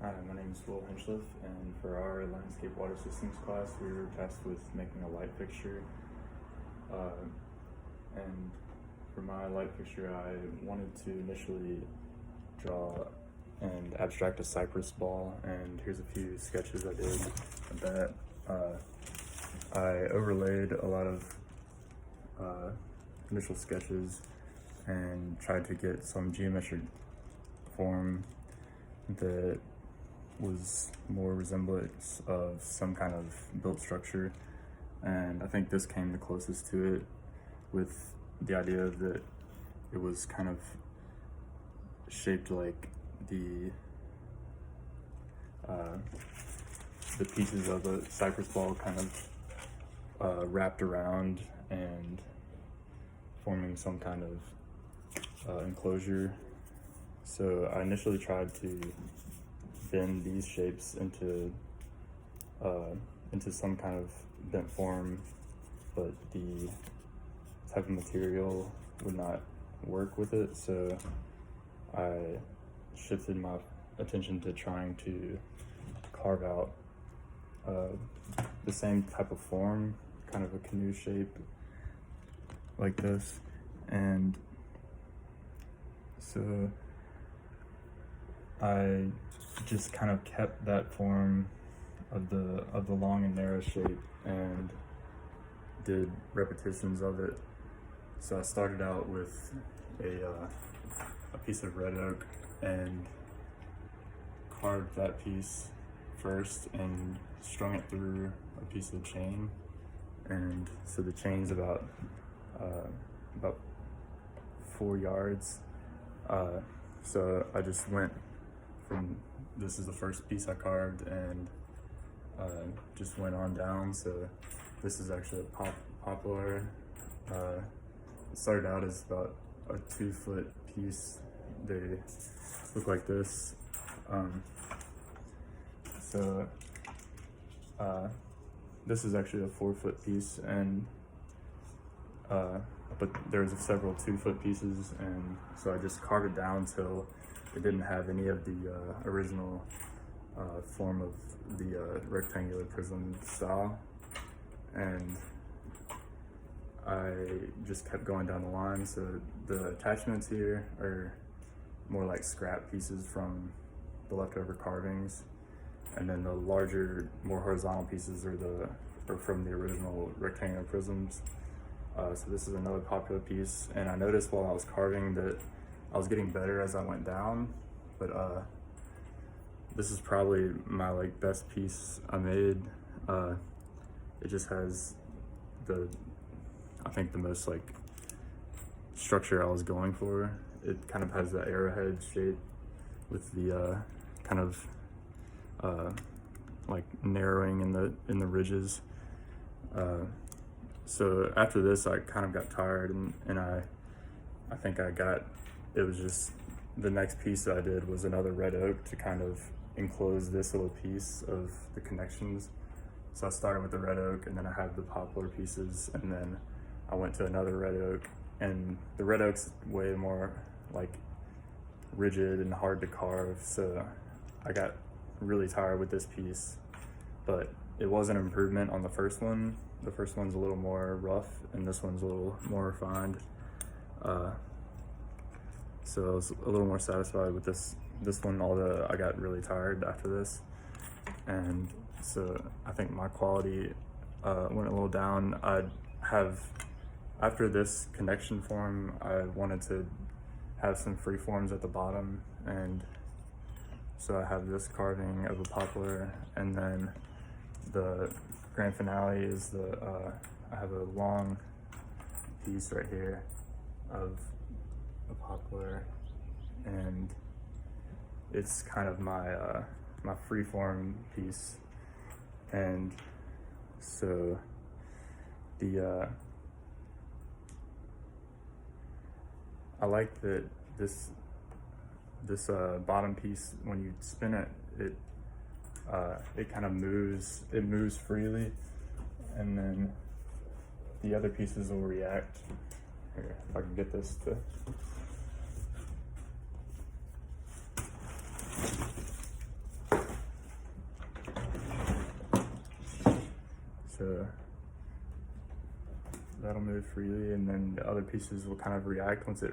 Hi, my name is Hinchliffe, and for our landscape water systems class, we were tasked with making a light fixture. And for my light fixture, I wanted to initially draw and abstract a cypress ball, and here's a few sketches I did of that. I overlaid a lot of initial sketches and tried to get some geometric form that was more resemblance of some kind of built structure, and I think this came the closest to it, with the idea that it was kind of shaped like the pieces of a cypress ball kind of wrapped around and forming some kind of enclosure. So I initially tried to bend these shapes into some kind of bent form, but the type of material would not work with it, so I shifted my attention to trying to carve out the same type of form, kind of a canoe shape like this. And so I just kind of kept that form of the long and narrow shape and did repetitions of it. So I started out with a piece of red oak and carved that piece first and strung it through a piece of chain. And so the chain's about 4 yards. So I just went from, this is the first piece I carved, and just went on down. So this is actually a poplar. It started out as about a 2-foot piece. They look like this. This is actually a 4-foot piece, and but there's several 2-foot pieces, and so I just carved it down till it didn't have any of the original form of the rectangular prism style, and I just kept going down the line. So the attachments here are more like scrap pieces from the leftover carvings, and then the larger, more horizontal pieces are from the original rectangular prisms. So this is another popular piece, and I noticed while I was carving that I was getting better as I went down, but this is probably my best piece I made. It just has I think the most structure I was going for. It kind of has the arrowhead shape with the kind of narrowing in the ridges. So after this, I kind of got tired, and I think it was just the next piece that I did was another red oak to kind of enclose this little piece of the connections. So I started with the red oak, and then I had the poplar pieces, and then I went to another red oak, and the red oak's way more rigid and hard to carve. So I got really tired with this piece, but it was an improvement on the first one. The first one's a little more rough, and this one's a little more refined. So I was a little more satisfied with this one, although I got really tired after this. And so I think my quality went a little down. After this connection form, I wanted to have some free forms at the bottom, and so I have this carving of a poplar, and then the grand finale is I have a long piece right here of a poplar, and it's kind of my my freeform piece. And so I like that this bottom piece, when you spin it, it kind of moves. It moves freely, and then the other pieces will react. Here, if I can get this to. So that'll move freely, and then the other pieces will kind of react once it